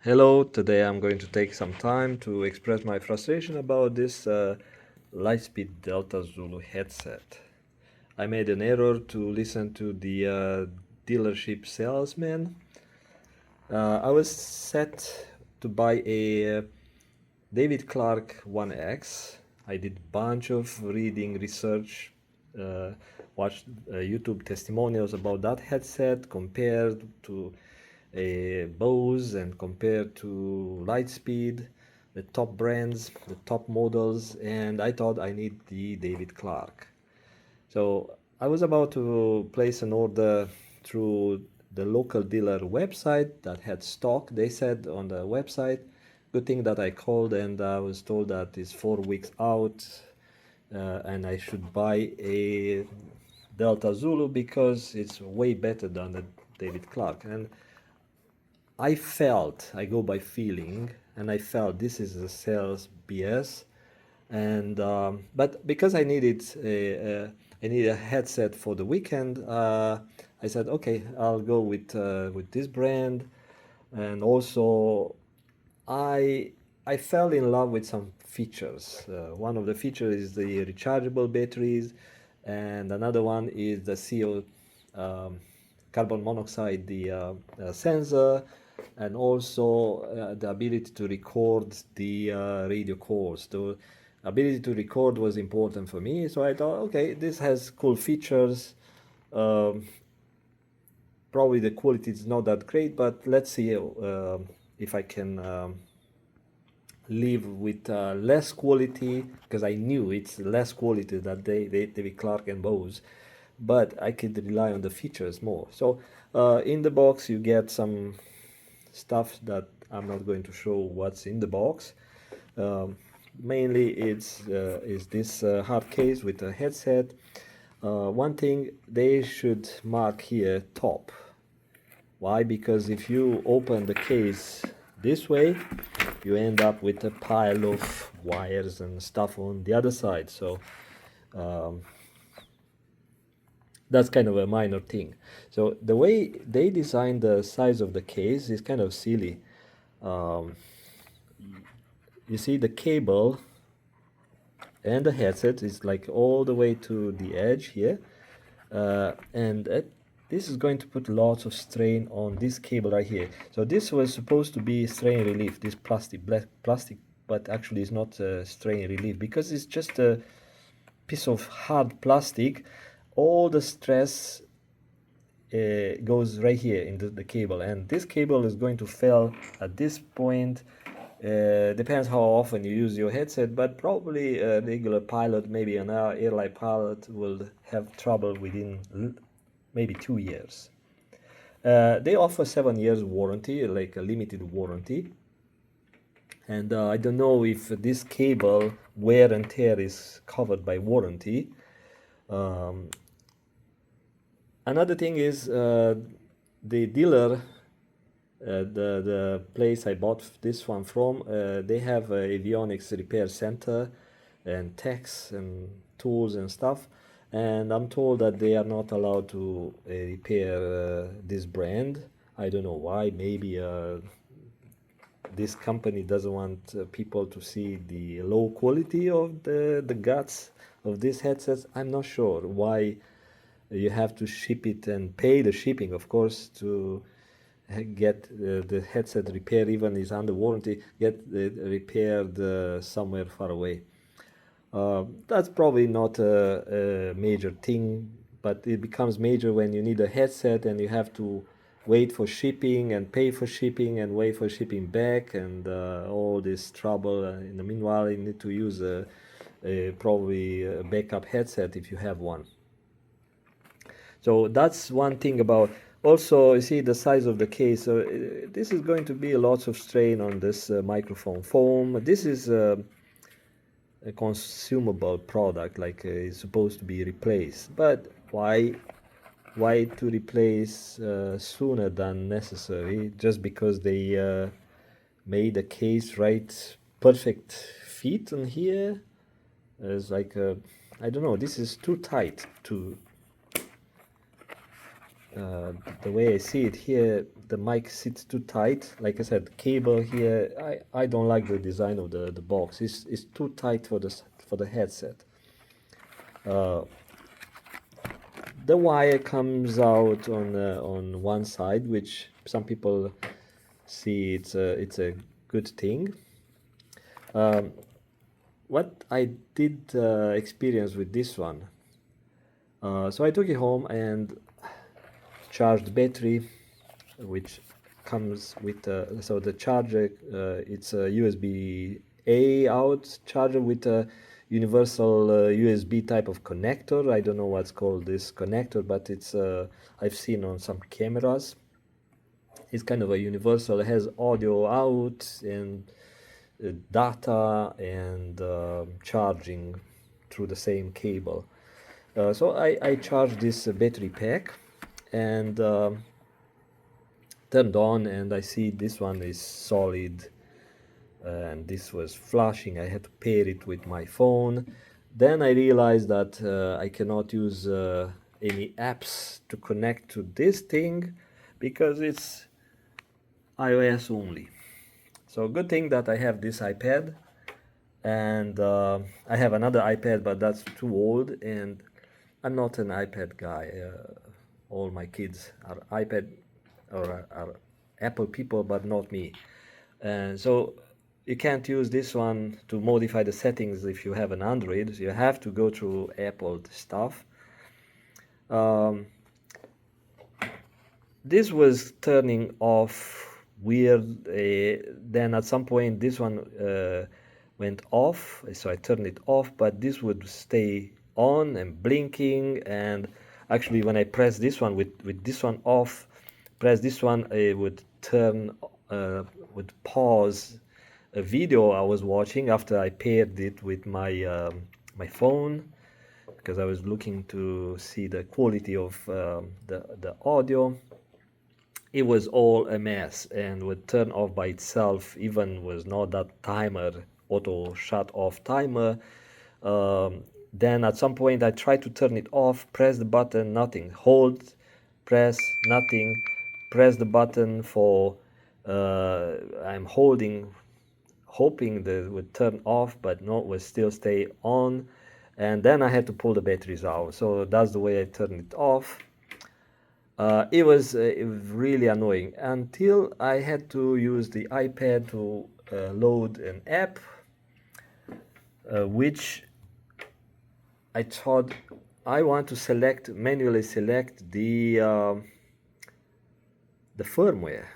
Hello, today I'm going to take some time to express my frustration about this Lightspeed Delta Zulu headset. I made an error to listen to the dealership salesman. I was set to buy a David Clark 1X. I did bunch of reading, research, uh, watched YouTube testimonials about that headset compared to a Bose and compared to Lightspeed, the top brands, the top models, and I thought I need the David Clark. So I was about to place an order through the local dealer website that had stock. They said on the website, good thing that I called and I was told that it's 4 weeks out and I should buy a Delta Zulu because it's way better than the David Clark. And I go by feeling, and I felt this is a sales BS. And but because I need a headset for the weekend, I said, okay, I'll go with this brand. And also, I I fell in love with some features. One of the features is the rechargeable batteries, and another one is the CO carbon monoxide, the sensor, and also the ability to record the radio calls. The ability to record was important for me, so I thought, okay, this has cool features. Um, Probably the quality is not that great, but let's see if I can live with less quality, because I knew it's less quality than David Clark and Bose, but I could rely on the features more. So in the box you get some stuff that I'm not going to show what's in the box. Mainly is this hard case with a headset. One thing they should mark here, top. Why? Because if you open the case this way, you end up with a pile of wires and stuff on the other side. So um, that's kind of a minor thing. So the way they designed the size of the case is kind of silly. Um, you see the cable and the headset is like all the way to the edge here, and this is going to put lots of strain on this cable right here. So this was supposed to be strain relief, this black plastic, but actually it's not strain relief because it's just a piece of hard plastic. All the stress goes right here in the cable, and this cable is going to fail at this point. Depends how often you use your headset, but probably a regular pilot, maybe an airline pilot, will have trouble within maybe 2 years. They offer 7 years warranty, like a limited warranty. And I don't know if this cable wear and tear is covered by warranty. Um, Another thing is the dealer, the place I bought this one from, they have a avionics repair center and techs and tools and stuff. And I'm told that they are not allowed to repair this brand. I don't know why. Maybe this company doesn't want people to see the low quality of the guts of these headsets. I'm not sure why you have to ship it and pay the shipping, of course, to get the headset repaired, even is under warranty, get it repaired somewhere far away. That's probably not a major thing, but it becomes major when you need a headset and you have to wait for shipping and pay for shipping and wait for shipping back and all this trouble. In the meanwhile, you need to use probably a backup headset if you have one. So that's one thing about. Also, you see the size of the case. So this is going to be lots of strain on this microphone foam. This is a consumable product, like it's supposed to be replaced. But why to replace sooner than necessary? Just because they made the case right, perfect fit on here? It's like I don't know. This is too tight to the way I see it here, the mic sits too tight. Like I said, cable here, I don't like the design of the box. It's too tight for the headset. The wire comes out on one side, which some people see it's a good thing. What I did experience with this one, so I took it home and charged battery, which comes with so the charger, it's a USB A out charger with a universal USB type of connector. I don't know what's called this connector, but it's I've seen on some cameras. It's kind of a universal. It has audio out and data and charging through the same cable. So I charged this battery pack and turned on, and I see this one is solid, and this was flashing. I had to pair it with my phone. Then I realized that I cannot use any apps to connect to this thing because it's iOS only. So good thing that I have this iPad, and I have another iPad, but that's too old, and I'm not an iPad guy. All my kids are iPad or are Apple people, but not me. And so you can't use this one to modify the settings if you have an Android. So you have to go through Apple stuff. This was turning off weird. Then at some point this one went off, so I turned it off, but this would stay on and blinking. And actually when I press this one with this one off, press this one, it would turn would pause a video I was watching after I paired it with my my phone, because I was looking to see the quality of the audio. It was all a mess and would turn off by itself, even was not that timer, auto shut off timer. Then at some point I tried to turn it off, press the button, nothing. Hold, press, nothing. Press the button for, I'm holding, hoping that it would turn off, but no, it would still stay on. And then I had to pull the batteries out. So that's the way I turned it off. It was really annoying until I had to use the iPad to load an app, which I thought I want to manually select the firmware,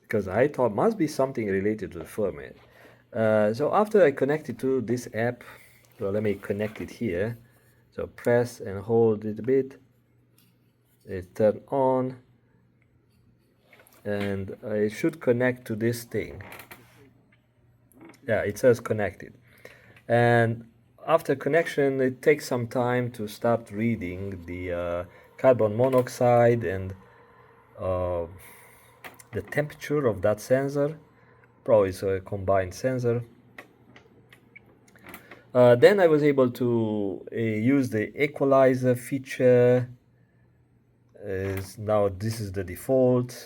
because I thought must be something related to the firmware. So after I connected to this app, so let me connect it here. So press and hold it a bit. It turned on, and it should connect to this thing. Yeah, it says connected. And after connection, it takes some time to start reading the carbon monoxide and the temperature of that sensor. Probably it's a combined sensor. Then I was able to use the equalizer feature. Now this is the default,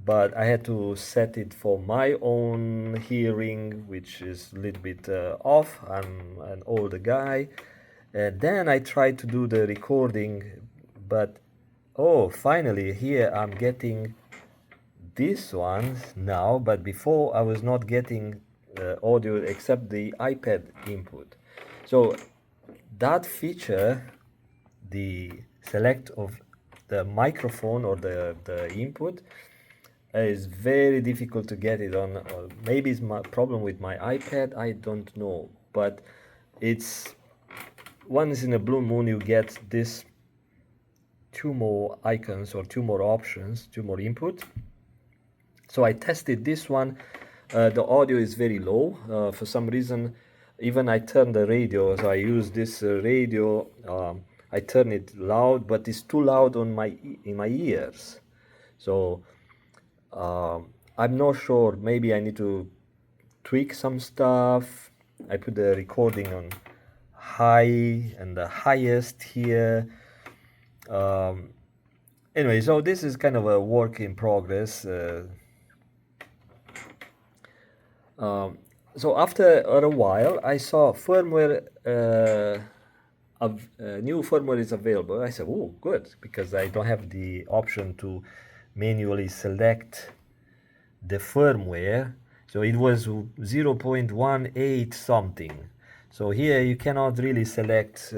but I had to set it for my own hearing, which is a little bit off. I'm an older guy. And then I tried to do the recording, but oh, finally here I'm getting this one now, but before I was not getting audio except the iPad input. So that feature, the select of the microphone or the input, is very difficult to get it on. Maybe it's my problem with my iPad, I don't know, but it's once in a blue moon you get this two more icons or two more options, two more input. So I tested this one. The audio is very low for some reason. Even I turned the radio, so I use this radio. I turn it loud, but it's too loud in my ears. So I'm not sure. Maybe I need to tweak some stuff. I put the recording on high and the highest here. Anyway, so this is kind of a work in progress. So after a while, I saw firmware, new firmware is available. I said, oh, good, because I don't have the option to manually select the firmware. So it was 0.18 something. So here you cannot really select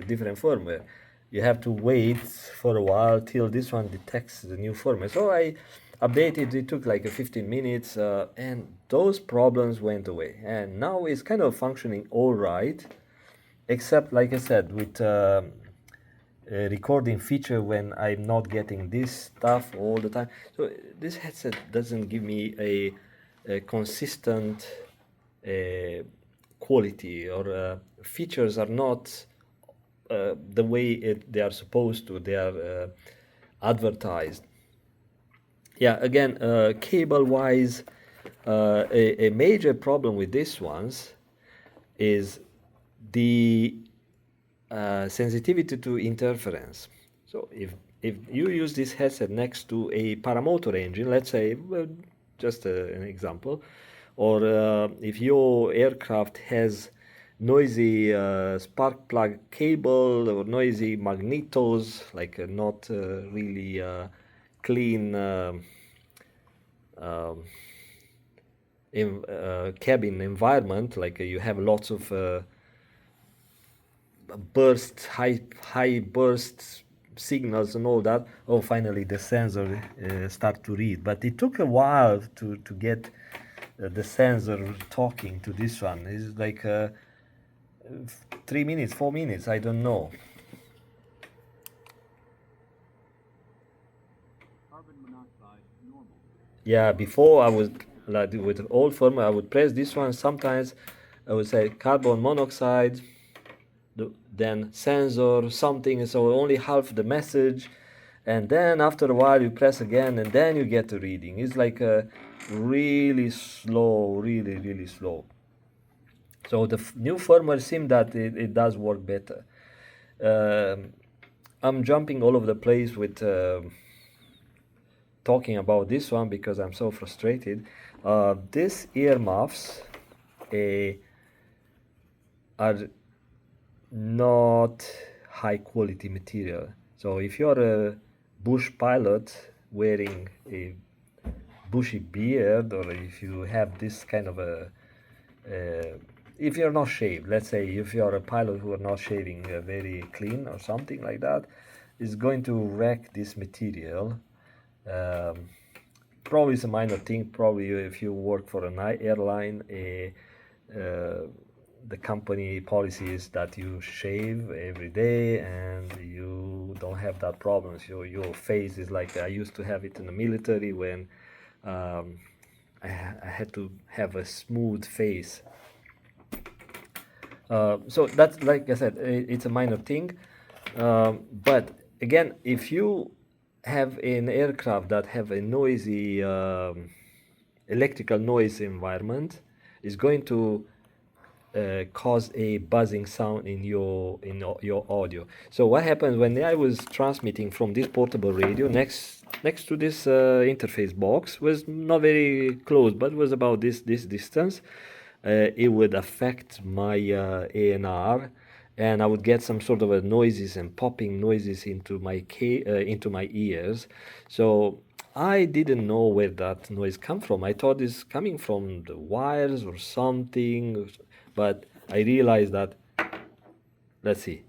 different firmware. You have to wait for a while till this one detects the new firmware. So I updated, it took like 15 minutes, and those problems went away. And now it's kind of functioning all right, except like I said, with a recording feature when I'm not getting this stuff all the time. So this headset doesn't give me a consistent quality, or features are not the way they are supposed to. They are advertised. Yeah, again, cable wise, a major problem with these ones is the sensitivity to interference. So if you use this headset next to a paramotor engine, let's say, well, just an example, or if your aircraft has noisy spark plug cable or noisy magnetos, like not really clean cabin environment, like you have lots of high burst signals and all that. Oh, finally the sensor start to read, but it took a while to get the sensor talking to this one. It's like 3 minutes, 4 minutes, I don't know. Carbon monoxide normal. Yeah, before I would, like with old firmware, I would press this one. Sometimes I would say carbon monoxide, then sensor something, so only half the message, and then after a while you press again, and then you get the reading. It's like really slow, really slow. So the new firmware seems that it does work better. I'm jumping all over the place with talking about this one because I'm so frustrated. These earmuffs are not high quality material. So if you're a bush pilot wearing a bushy beard, or if you have this kind of if you're not shaved, let's say if you're a pilot who are not shaving very clean or something like that, is going to wreck this material. Probably it's a minor thing. Probably if you work for an airline, the company policy is that you shave every day and you don't have that problem. So your face is like, I used to have it in the military when I had to have a smooth face. So that's, like I said, it's a minor thing. But again, if you have an aircraft that have a noisy electrical noise environment, is going to cause a buzzing sound in your audio. So what happens when I was transmitting from this portable radio next to this interface box, was not very close, but was about this distance. It would affect my ANR, and I would get some sort of a noises and popping noises into my ears. So I didn't know where that noise come from. I thought it's coming from the wires or something, but I realized that. Let's see.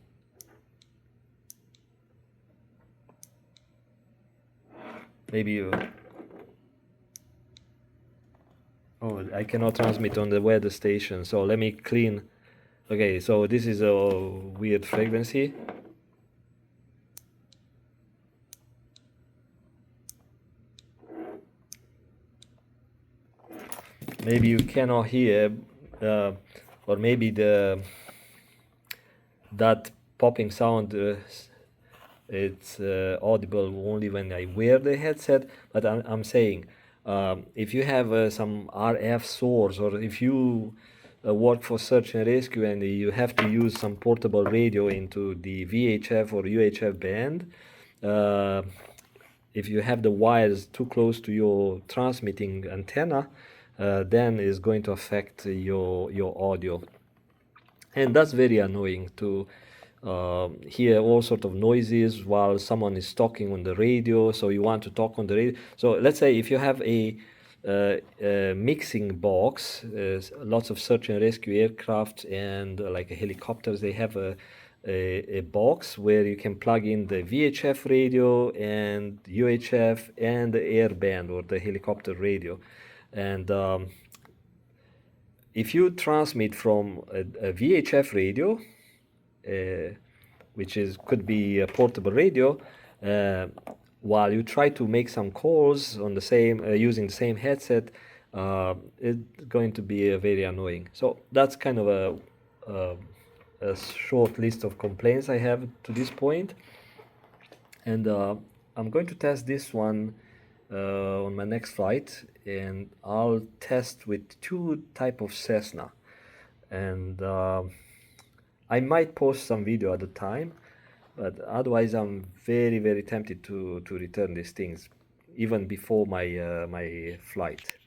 Maybe you. Oh, I cannot transmit on the weather station, so let me clean. Okay, so this is a weird frequency. Maybe you cannot hear, or maybe that popping sound it's audible only when I wear the headset. But I'm saying, if you have some RF source, or if you work for search and rescue and you have to use some portable radio into the VHF or UHF band, if you have the wires too close to your transmitting antenna, then it's going to affect your audio. And that's very annoying to hear all sort of noises while someone is talking on the radio. So you want to talk on the radio. So let's say if you have a mixing box, lots of search and rescue aircraft and like helicopters, they have a box where you can plug in the VHF radio and UHF and the air band or the helicopter radio. And if you transmit from a VHF radio, which could be a portable radio, while you try to make some calls on the same using the same headset, it's going to be very annoying. So that's kind of a short list of complaints I have to this point, and I'm going to test this one on my next flight, and I'll test with two type of Cessna, and I might post some video at the time, but otherwise I'm very tempted to return these things even before my my flight.